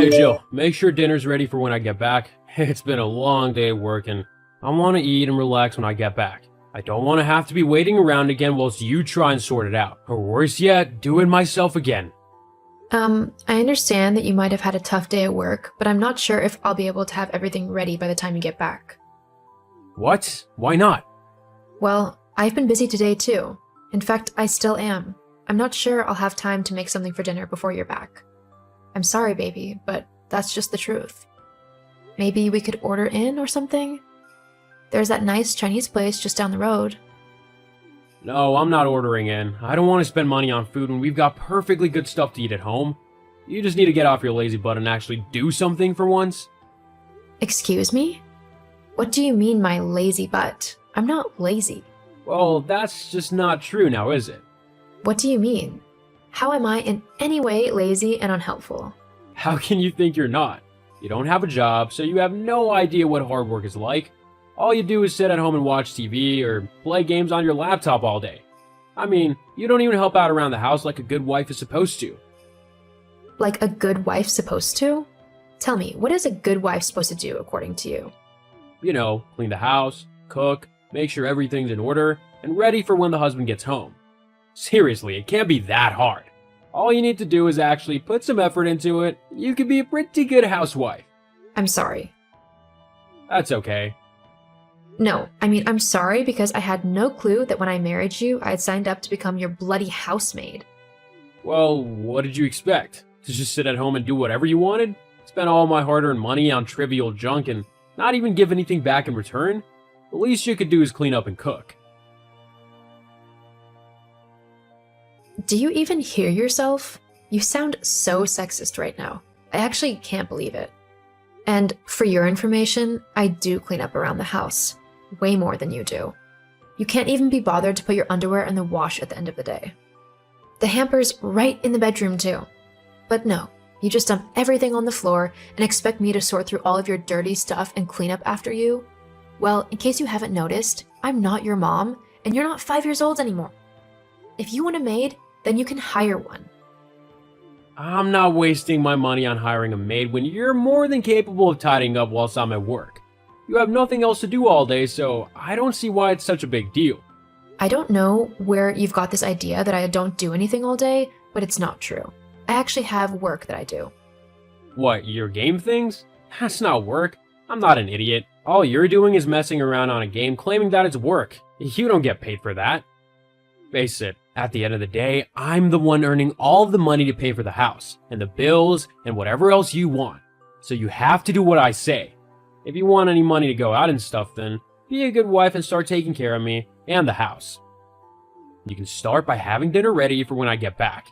Hey Jill, make sure dinner's ready for when I get back. It's been a long day working. I want to eat and relax when I get back. I don't want to have to be waiting around again whilst you try and sort it out. Or worse yet, do it myself again. I understand that you might have had a tough day at work, but I'm not sure if I'll be able to have everything ready by the time you get back. What? Why not? Well, I've been busy today too. In fact, I still am. I'm not sure I'll have time to make something for dinner before you're back. I'm sorry, baby, but that's just the truth. Maybe we could order in or something? There's that nice Chinese place just down the road. No, I'm not ordering in. I don't want to spend money on food when we've got perfectly good stuff to eat at home. You just need to get off your lazy butt and actually do something for once. Excuse me? What do you mean, my lazy butt? I'm not lazy. Well, that's just not true now, is it? What do you mean? How am I in any way lazy and unhelpful? How can you think you're not? You don't have a job, so you have no idea what hard work is like. All you do is sit at home and watch TV or play games on your laptop all day. I mean, you don't even help out around the house like a good wife is supposed to. Like a good wife supposed to? Tell me, what is a good wife supposed to do according to you? You know, clean the house, cook, make sure everything's in order, and ready for when the husband gets home. Seriously, it can't be that hard. All you need to do is actually put some effort into it. You could be a pretty good housewife. I'm sorry. That's okay. No, I'm sorry because I had no clue that when I married you, I had signed up to become your bloody housemaid. Well, what did you expect? To just sit at home and do whatever you wanted? Spend all my hard-earned money on trivial junk and not even give anything back in return? The least you could do is clean up and cook. Do you even hear yourself? You sound so sexist right now. I actually can't believe it. And for your information, I do clean up around the house. Way more than you do. You can't even be bothered to put your underwear in the wash at the end of the day. The hamper's right in the bedroom too. But no, you just dump everything on the floor and expect me to sort through all of your dirty stuff and clean up after you? Well, in case you haven't noticed, I'm not your mom, and you're not 5 years old anymore. If you want a maid, then you can hire one. I'm not wasting my money on hiring a maid when you're more than capable of tidying up whilst I'm at work. You have nothing else to do all day, so I don't see why it's such a big deal. I don't know where you've got this idea that I don't do anything all day, but it's not true. I actually have work that I do. What, your game things? That's not work. I'm not an idiot. All you're doing is messing around on a game claiming that it's work. You don't get paid for that. Face it, at the end of the day, I'm the one earning all of the money to pay for the house, and the bills, and whatever else you want. So you have to do what I say. If you want any money to go out and stuff, then be a good wife and start taking care of me and the house. You can start by having dinner ready for when I get back.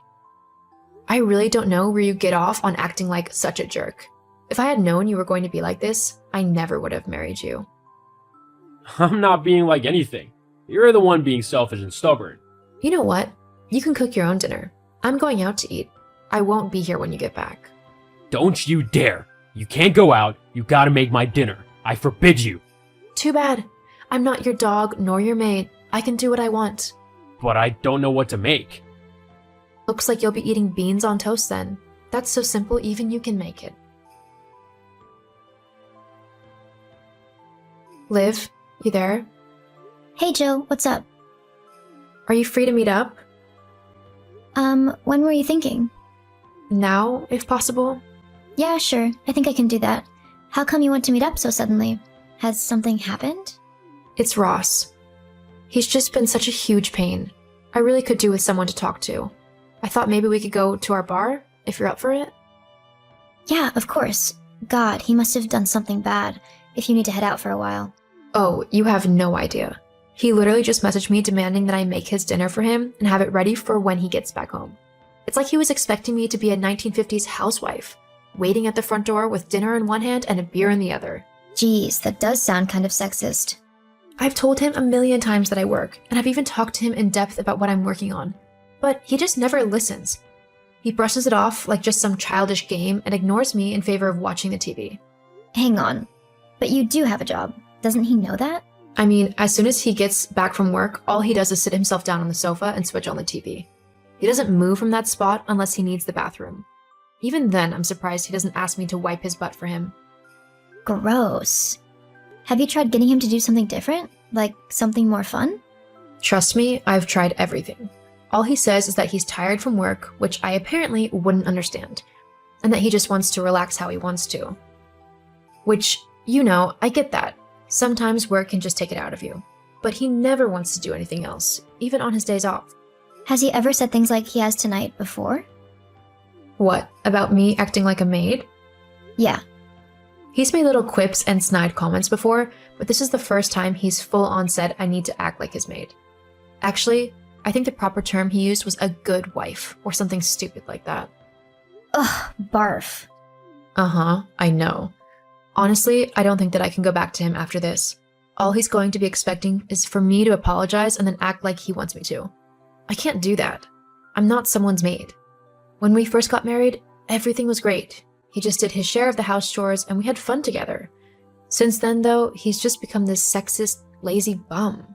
I really don't know where you get off on acting like such a jerk. If I had known you were going to be like this, I never would have married you. I'm not being like anything. You're the one being selfish and stubborn. You know what? You can cook your own dinner. I'm going out to eat. I won't be here when you get back. Don't you dare! You can't go out. You gotta make my dinner. I forbid you. Too bad. I'm not your dog nor your maid. I can do what I want. But I don't know what to make. Looks like you'll be eating beans on toast then. That's so simple even you can make it. Liv, you there? Hey Joe, what's up? Are you free to meet up? When were you thinking? Now, if possible? Yeah, sure. I think I can do that. How come you want to meet up so suddenly? Has something happened? It's Ross. He's just been such a huge pain. I really could do with someone to talk to. I thought maybe we could go to our bar, if you're up for it. Yeah, of course. God, he must have done something bad, if you need to head out for a while. Oh, you have no idea. He literally just messaged me demanding that I make his dinner for him and have it ready for when he gets back home. It's like he was expecting me to be a 1950s housewife, waiting at the front door with dinner in one hand and a beer in the other. Geez, that does sound kind of sexist. I've told him a million times that I work, and I've even talked to him in depth about what I'm working on. But he just never listens. He brushes it off like just some childish game and ignores me in favor of watching the TV. Hang on. But you do have a job. Doesn't he know that? I mean, as soon as he gets back from work, all he does is sit himself down on the sofa and switch on the TV. He doesn't move from that spot unless he needs the bathroom. Even then, I'm surprised he doesn't ask me to wipe his butt for him. Gross. Have you tried getting him to do something different? Like something more fun? Trust me, I've tried everything. All he says is that he's tired from work, which I apparently wouldn't understand, and that he just wants to relax how he wants to. Which, I get that. Sometimes work can just take it out of you. But he never wants to do anything else, even on his days off. Has he ever said things like he has tonight before? What, about me acting like a maid? Yeah. He's made little quips and snide comments before, but this is the first time he's full on said I need to act like his maid. Actually, I think the proper term he used was a good wife, or something stupid like that. Ugh, barf. Uh-huh, I know. Honestly, I don't think that I can go back to him after this. All he's going to be expecting is for me to apologize and then act like he wants me to. I can't do that. I'm not someone's maid. When we first got married, everything was great. He just did his share of the house chores and we had fun together. Since then, though, he's just become this sexist, lazy bum.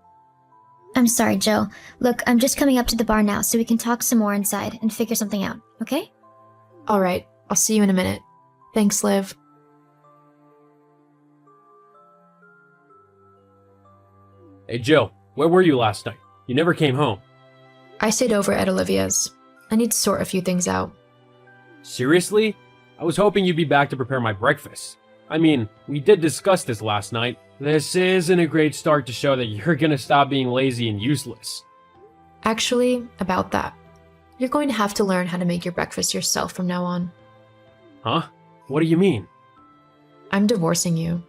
I'm sorry, Joe. Look, I'm just coming up to the bar now so we can talk some more inside and figure something out, okay? All right, I'll see you in a minute. Thanks, Liv. Hey Jill, where were you last night? You never came home. I stayed over at Olivia's. I need to sort a few things out. Seriously? I was hoping you'd be back to prepare my breakfast. I mean, we did discuss this last night. This isn't a great start to show that you're gonna stop being lazy and useless. Actually, about that. You're going to have to learn how to make your breakfast yourself from now on. Huh? What do you mean? I'm divorcing you.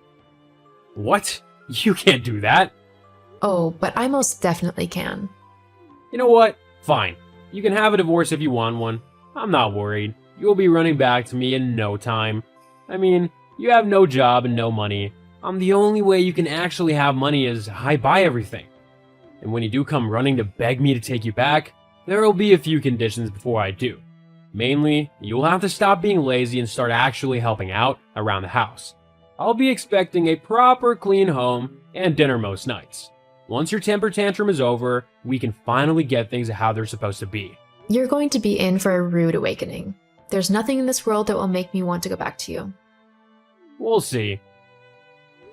What? You can't do that. Oh, but I most definitely can. You know what? Fine. You can have a divorce if you want one. I'm not worried. You'll be running back to me in no time. I mean, you have no job and no money. The only way you can actually have money is I buy everything. And when you do come running to beg me to take you back, there will be a few conditions before I do. Mainly, you'll have to stop being lazy and start actually helping out around the house. I'll be expecting a proper clean home and dinner most nights. Once your temper tantrum is over, we can finally get things how they're supposed to be. You're going to be in for a rude awakening. There's nothing in this world that will make me want to go back to you. We'll see.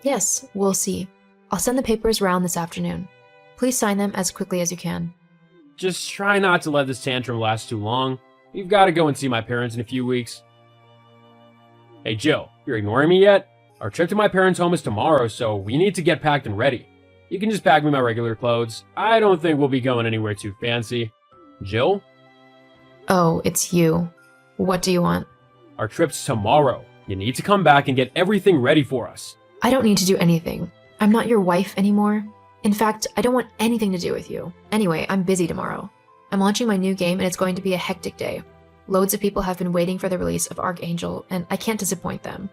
Yes, we'll see. I'll send the papers around this afternoon. Please sign them as quickly as you can. Just try not to let this tantrum last too long. We've got to go and see my parents in a few weeks. Hey Jill, you're ignoring me yet? Our trip to my parents' home is tomorrow, so we need to get packed and ready. You can just pack me my regular clothes. I don't think we'll be going anywhere too fancy. Jill? Oh, it's you. What do you want? Our trip's tomorrow. You need to come back and get everything ready for us. I don't need to do anything. I'm not your wife anymore. In fact, I don't want anything to do with you. Anyway, I'm busy tomorrow. I'm launching my new game and it's going to be a hectic day. Loads of people have been waiting for the release of Archangel, and I can't disappoint them.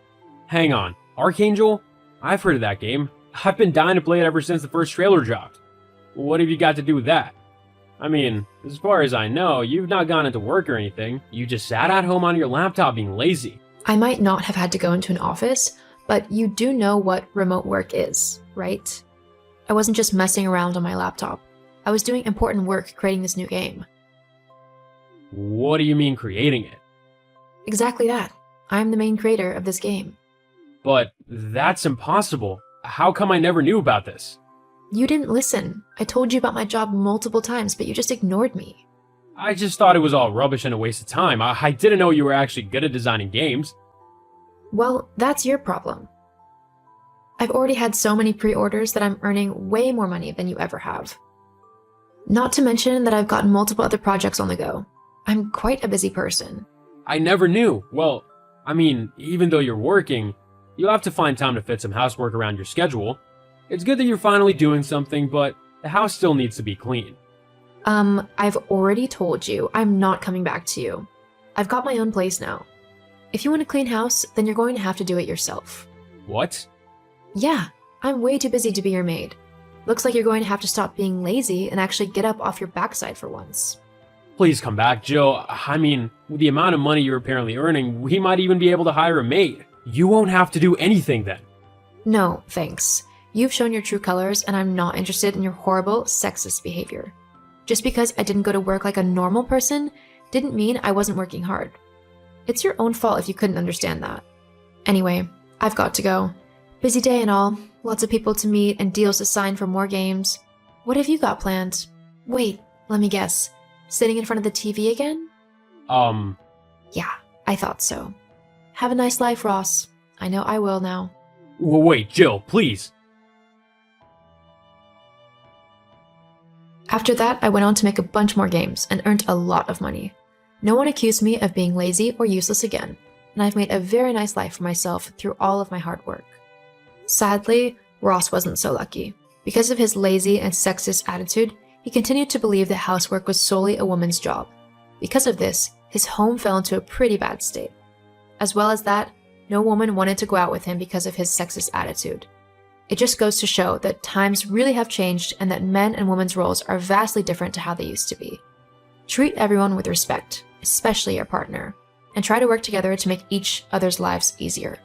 Hang on. Archangel? I've heard of that game. I've been dying to play it ever since the first trailer dropped. What have you got to do with that? I mean, as far as I know, you've not gone into work or anything. You just sat at home on your laptop being lazy. I might not have had to go into an office, but you do know what remote work is, right? I wasn't just messing around on my laptop. I was doing important work creating this new game. What do you mean creating it? Exactly that. I'm the main creator of this game. But that's impossible. How come I never knew about this? You didn't listen. I told you about my job multiple times, but you just ignored me. I just thought it was all rubbish and a waste of time. I didn't know you were actually good at designing games. Well, that's your problem. I've already had so many pre-orders that I'm earning way more money than you ever have. Not to mention that I've gotten multiple other projects on the go. I'm quite a busy person. I never knew. Well, I mean, even though you're working, you'll have to find time to fit some housework around your schedule. It's good that you're finally doing something, but the house still needs to be clean. I've already told you I'm not coming back to you. I've got my own place now. If you want a clean house, then you're going to have to do it yourself. What? Yeah, I'm way too busy to be your maid. Looks like you're going to have to stop being lazy and actually get up off your backside for once. Please come back, Jill. I mean, with the amount of money you're apparently earning, we might even be able to hire a maid. You won't have to do anything then. No, thanks. You've shown your true colors, and I'm not interested in your horrible, sexist behavior. Just because I didn't go to work like a normal person didn't mean I wasn't working hard. It's your own fault if you couldn't understand that. Anyway, I've got to go. Busy day and all, lots of people to meet and deals to sign for more games. What have you got planned? Wait, let me guess. Sitting in front of the TV again? Yeah, I thought so. Have a nice life, Ross. I know I will now. Wait, Jill, please. After that, I went on to make a bunch more games and earned a lot of money. No one accused me of being lazy or useless again, and I've made a very nice life for myself through all of my hard work. Sadly, Ross wasn't so lucky. Because of his lazy and sexist attitude, he continued to believe that housework was solely a woman's job. Because of this, his home fell into a pretty bad state. As well as that, no woman wanted to go out with him because of his sexist attitude. It just goes to show that times really have changed and that men and women's roles are vastly different to how they used to be. Treat everyone with respect, especially your partner, and try to work together to make each other's lives easier.